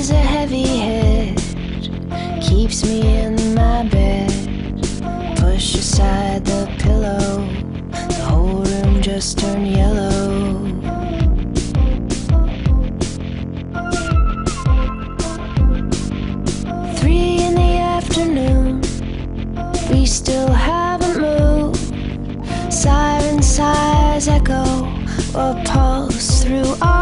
is a heavy head, keeps me in my bed. Push aside the pillow, the whole room just turned yellow. We still haven't moved. Siren sighs echo or pulse through our